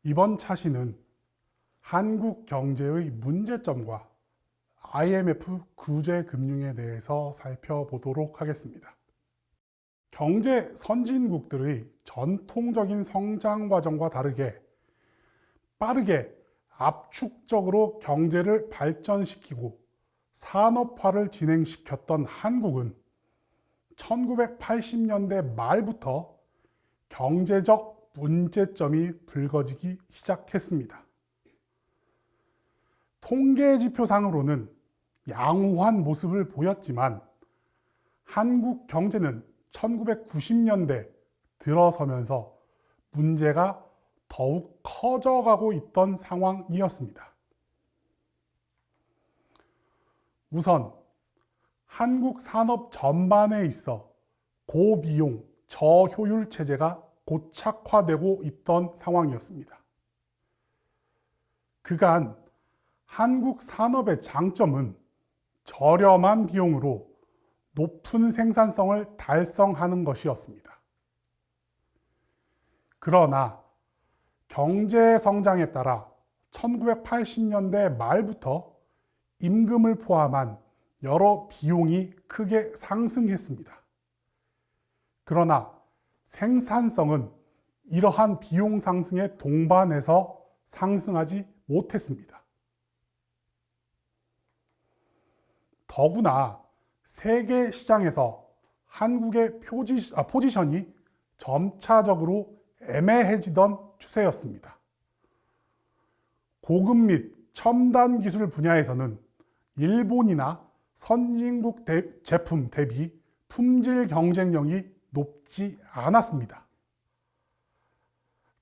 이번 차시는 한국 경제의 문제점과 IMF 구제금융에 대해서 살펴보도록 하겠습니다. 경제 선진국들의 전통적인 성장 과정과 다르게 빠르게 압축적으로 경제를 발전시키고 산업화를 진행시켰던 한국은 1980년대 말부터 경제적 문제점이 불거지기 시작했습니다. 통계 지표상으로는 양호한 모습을 보였지만 한국 경제는 1990년대 들어서면서 문제가 더욱 커져가고 있던 상황이었습니다. 우선 한국 산업 전반에 있어 고비용, 저효율 체제가 고착화되고 있던 상황이었습니다. 그간 한국 산업의 장점은 저렴한 비용으로 높은 생산성을 달성하는 것이었습니다. 그러나 경제 성장에 따라 1980년대 말부터 임금을 포함한 여러 비용이 크게 상승했습니다. 그러나 생산성은 이러한 비용 상승에 동반해서 상승하지 못했습니다. 더구나 세계 시장에서 한국의 포지션이 점차적으로 애매해지던 추세였습니다. 고급 및 첨단 기술 분야에서는 일본이나 선진국 제품 대비 품질 경쟁력이 높지 않았습니다.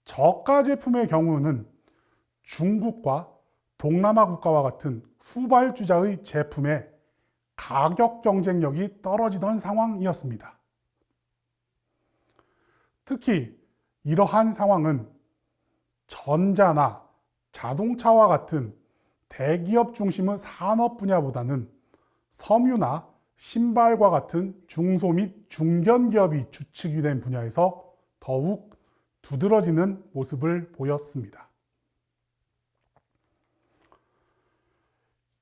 저가 제품의 경우는 중국과 동남아 국가와 같은 후발주자의 제품의 가격 경쟁력이 떨어지던 상황이었습니다. 특히 이러한 상황은 전자나 자동차와 같은 대기업 중심의 산업 분야보다는 섬유나 신발과 같은 중소 및 중견 기업이 주축이 된 분야에서 더욱 두드러지는 모습을 보였습니다.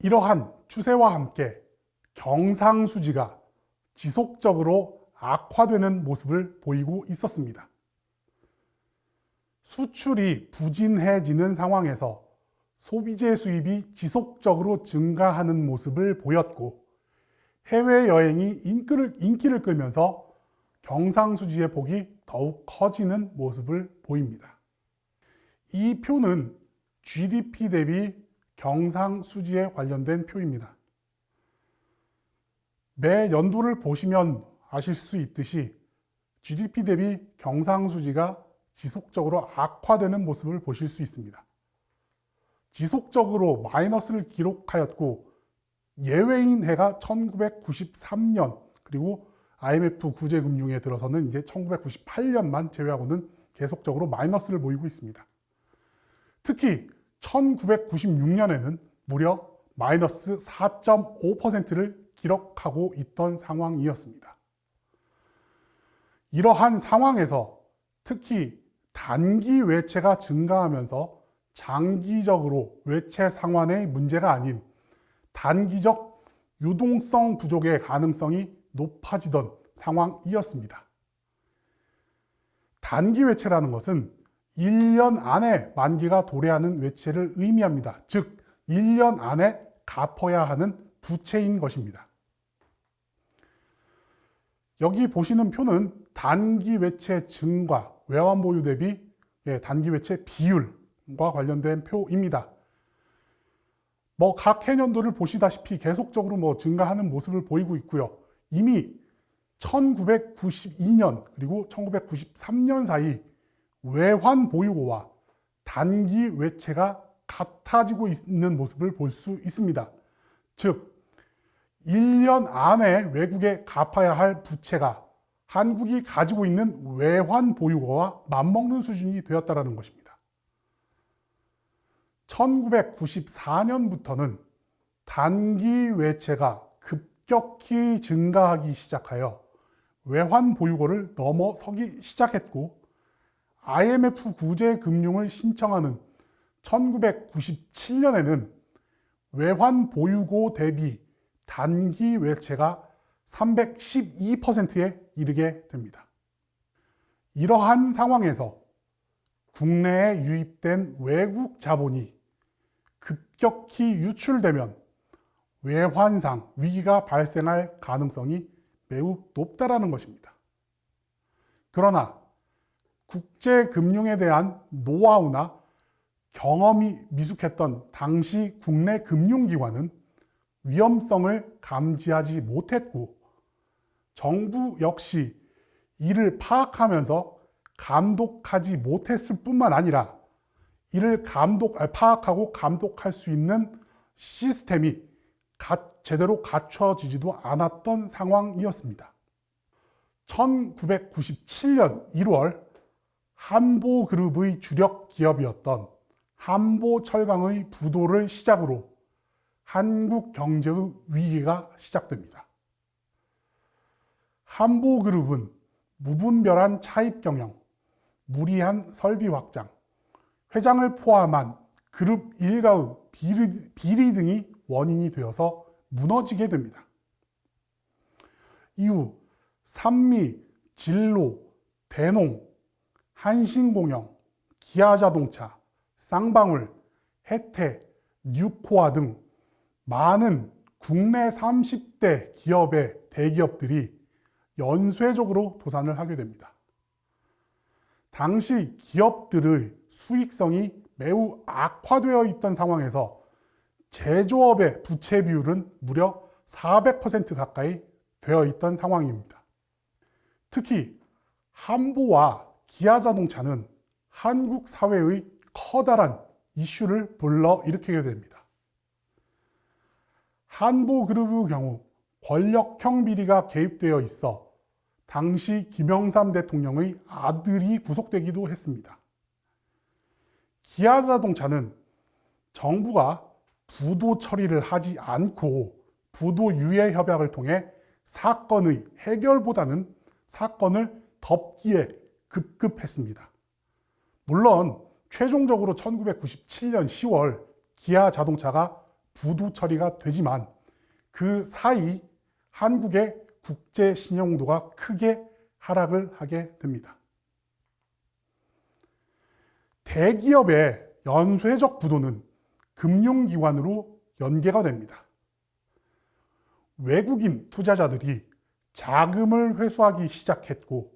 이러한 추세와 함께 경상수지가 지속적으로 악화되는 모습을 보이고 있었습니다. 수출이 부진해지는 상황에서 소비재 수입이 지속적으로 증가하는 모습을 보였고 해외여행이 인기를 끌면서 경상수지의 폭이 더욱 커지는 모습을 보입니다. 이 표는 GDP 대비 경상수지에 관련된 표입니다. 매 연도를 보시면 아실 수 있듯이 GDP 대비 경상수지가 지속적으로 악화되는 모습을 보실 수 있습니다. 지속적으로 마이너스를 기록하였고 예외인 해가 1993년 그리고 IMF 구제금융에 들어서는 이제 1998년만 제외하고는 계속적으로 마이너스를 보이고 있습니다. 특히 1996년에는 무려 마이너스 4.5%를 기록하고 있던 상황이었습니다. 이러한 상황에서 특히 단기 외채가 증가하면서 장기적으로 외채 상환의 문제가 아닌 단기적 유동성 부족의 가능성이 높아지던 상황이었습니다. 단기 외채라는 것은 1년 안에 만기가 도래하는 외채를 의미합니다. 즉 1년 안에 갚아야 하는 부채인 것입니다. 여기 보시는 표는 단기 외채 증가, 외환 보유 대비 단기 외채 비율과 관련된 표입니다. 각 해년도를 보시다시피 계속적으로 증가하는 모습을 보이고 있고요. 이미 1992년 그리고 1993년 사이 외환 보유고와 단기 외채가 같아지고 있는 모습을 볼 수 있습니다. 즉 1년 안에 외국에 갚아야 할 부채가 한국이 가지고 있는 외환 보유고와 맞먹는 수준이 되었다는 것입니다. 1994년부터는 단기 외채가 급격히 증가하기 시작하여 외환 보유고를 넘어서기 시작했고 IMF 구제 금융을 신청하는 1997년에는 외환 보유고 대비 단기 외채가 312%에 이르게 됩니다. 이러한 상황에서 국내에 유입된 외국 자본이 급격히 유출되면 외환상 위기가 발생할 가능성이 매우 높다라는 것입니다. 그러나 국제금융에 대한 노하우나 경험이 미숙했던 당시 국내 금융기관은 위험성을 감지하지 못했고 정부 역시 이를 파악하면서 감독하지 못했을 뿐만 아니라 이를 파악하고 감독할 수 있는 시스템이 제대로 갖춰지지도 않았던 상황이었습니다. 1997년 1월 한보그룹의 주력 기업이었던 한보철강의 부도를 시작으로 한국 경제의 위기가 시작됩니다. 한보그룹은 무분별한 차입 경영, 무리한 설비 확장, 회장을 포함한 그룹 일가의 비리 등이 원인이 되어서 무너지게 됩니다. 이후 산미, 진로, 대농, 한신공영, 기아자동차, 쌍방울, 혜태, 뉴코아 등 많은 국내 30대 기업의 대기업들이 연쇄적으로 도산을 하게 됩니다. 당시 기업들의 수익성이 매우 악화되어 있던 상황에서 제조업의 부채 비율은 무려 400% 가까이 되어 있던 상황입니다. 특히 한보와 기아자동차는 한국 사회의 커다란 이슈를 불러일으키게 됩니다. 한보그룹의 경우 권력형 비리가 개입되어 있어 당시 김영삼 대통령의 아들이 구속되기도 했습니다. 기아자동차는 정부가 부도 처리를 하지 않고 부도 유예 협약을 통해 사건의 해결보다는 사건을 덮기에 급급했습니다. 물론 최종적으로 1997년 10월 기아자동차가 부도 처리가 되지만 그 사이 한국의 국제 신용도가 크게 하락을 하게 됩니다. 대기업의 연쇄적 부도는 금융기관으로 연계가 됩니다. 외국인 투자자들이 자금을 회수하기 시작했고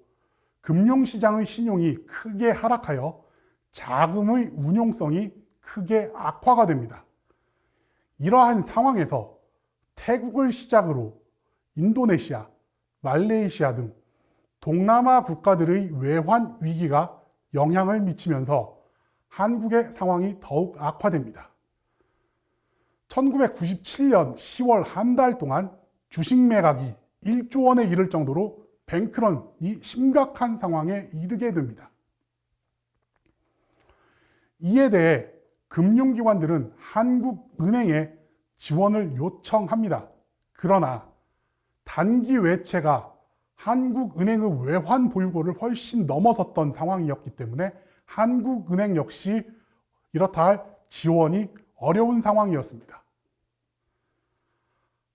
금융시장의 신용이 크게 하락하여 자금의 운용성이 크게 악화가 됩니다. 이러한 상황에서 태국을 시작으로 인도네시아, 말레이시아 등 동남아 국가들의 외환 위기가 영향을 미치면서 한국의 상황이 더욱 악화됩니다. 1997년 10월 한 달 동안 주식 매각이 1조 원에 이를 정도로 뱅크런이 심각한 상황에 이르게 됩니다. 이에 대해 금융기관들은 한국은행에 지원을 요청합니다. 그러나 단기 외채가 한국은행의 외환 보유고를 훨씬 넘어섰던 상황이었기 때문에 한국은행 역시 이렇다 할 지원이 어려운 상황이었습니다.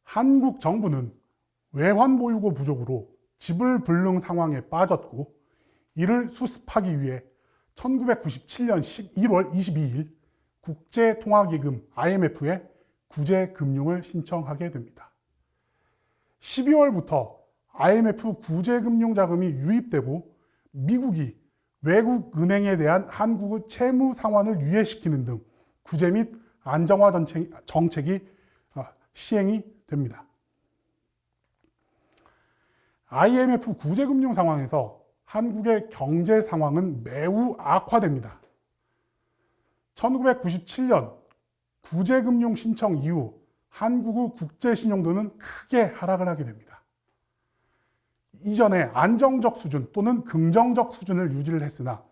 한국 정부는 외환 보유고 부족으로 집을 불능 상황에 빠졌고 이를 수습하기 위해 1997년 11월 22일 국제통화기금 IMF에 구제금융을 신청하게 됩니다. 12월부터 IMF 구제금융자금이 유입되고 미국이 외국은행에 대한 한국의 채무 상환을 유예시키는 등 구제 및 안정화 정책이 시행이 됩니다. IMF 구제금융 상황에서 한국의 경제 상황은 매우 악화됩니다. 1997년 구제금융 신청 이후 한국의 국제신용도는 크게 하락을 하게 됩니다. 이전에 안정적 수준 또는 긍정적 수준을 유지를 했으나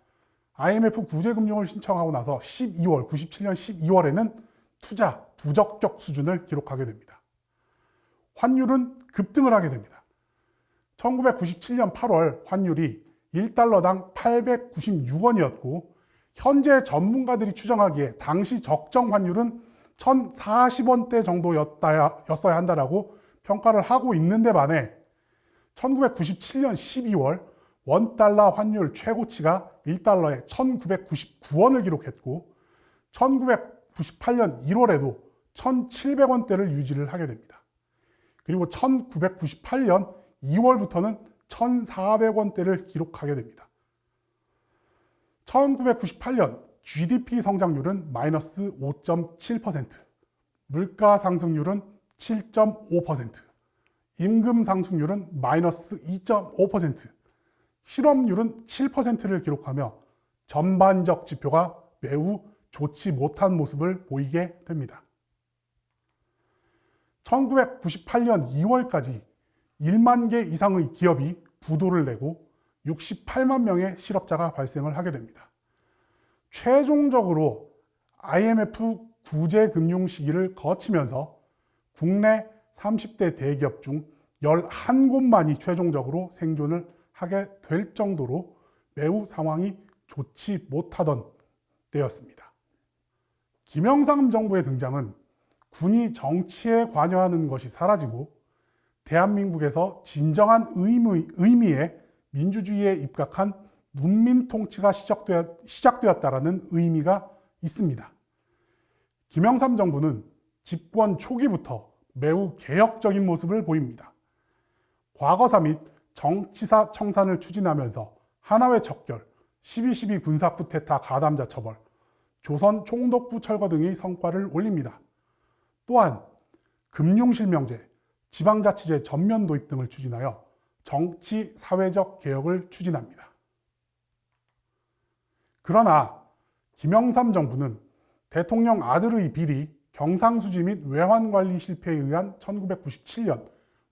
IMF 구제금융을 신청하고 나서 97년 12월에는 투자 부적격 수준을 기록하게 됩니다. 환율은 급등을 하게 됩니다. 1997년 8월 환율이 1달러당 896원이었고 현재 전문가들이 추정하기에 당시 적정 환율은 1040원대 정도였어야 한다라고 평가를 하고 있는데 반해 1997년 12월 원달러 환율 최고치가 1달러에 1999원을 기록했고 1998년 1월에도 1700원대를 유지를 하게 됩니다. 그리고 1998년 2월부터는 1400원대를 기록하게 됩니다. 1998년 GDP 성장률은 마이너스 5.7%, 물가 상승률은 7.5%, 임금 상승률은 마이너스 2.5%, 실업률은 7%를 기록하며 전반적 지표가 매우 좋지 못한 모습을 보이게 됩니다. 1998년 2월까지 1만 개 이상의 기업이 부도를 내고 68만 명의 실업자가 발생을 하게 됩니다. 최종적으로 IMF 구제 금융 시기를 거치면서 국내 30대 대기업 중 11곳만이 최종적으로 생존을 하게 될 정도로 매우 상황이 좋지 못하던 때였습니다. 김영삼 정부의 등장은 군이 정치에 관여하는 것이 사라지고 대한민국에서 진정한 의미의 민주주의에 입각한 문민 통치가 시작되었다라는 의미가 있습니다. 김영삼 정부는 집권 초기부터 매우 개혁적인 모습을 보입니다. 과거사 및 정치사 청산을 추진하면서 하나회 척결, 12.12 군사 쿠데타 가담자 처벌, 조선 총독부 철거 등의 성과를 올립니다. 또한 금융실명제, 지방자치제 전면 도입 등을 추진하여 정치, 사회적 개혁을 추진합니다. 그러나 김영삼 정부는 대통령 아들의 비리, 경상수지 및 외환관리 실패에 의한 1997년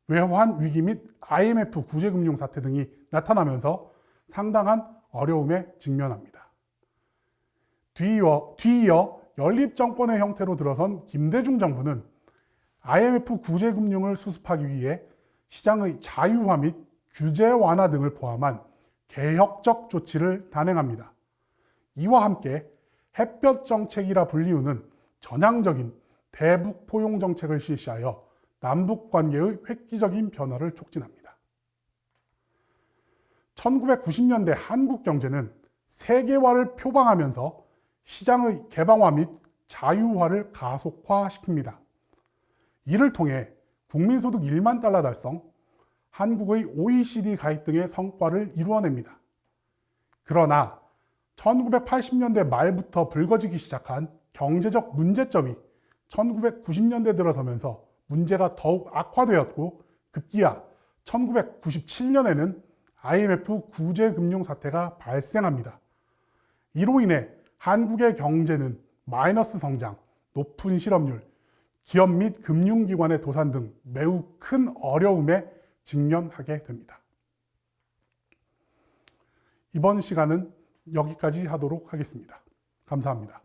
외환위기 및 IMF 구제금융 사태 등이 나타나면서 상당한 어려움에 직면합니다. 뒤이어 연립정권의 형태로 들어선 김대중 정부는 IMF 구제금융을 수습하기 위해 시장의 자유화 및 규제 완화 등을 포함한 개혁적 조치를 단행합니다. 이와 함께 햇볕 정책이라 불리우는 전향적인 대북 포용 정책을 실시하여 남북 관계의 획기적인 변화를 촉진합니다. 1990년대 한국 경제는 세계화를 표방하면서 시장의 개방화 및 자유화를 가속화시킵니다. 이를 통해 국민소득 1만 달러 달성, 한국의 OECD 가입 등의 성과를 이루어냅니다. 그러나 1980년대 말부터 불거지기 시작한 경제적 문제점이 1990년대 들어서면서 문제가 더욱 악화되었고 급기야 1997년에는 IMF 구제금융 사태가 발생합니다. 이로 인해 한국의 경제는 마이너스 성장, 높은 실업률, 기업 및 금융기관의 도산 등 매우 큰 어려움에 직면하게 됩니다. 이번 시간은 여기까지 하도록 하겠습니다. 감사합니다.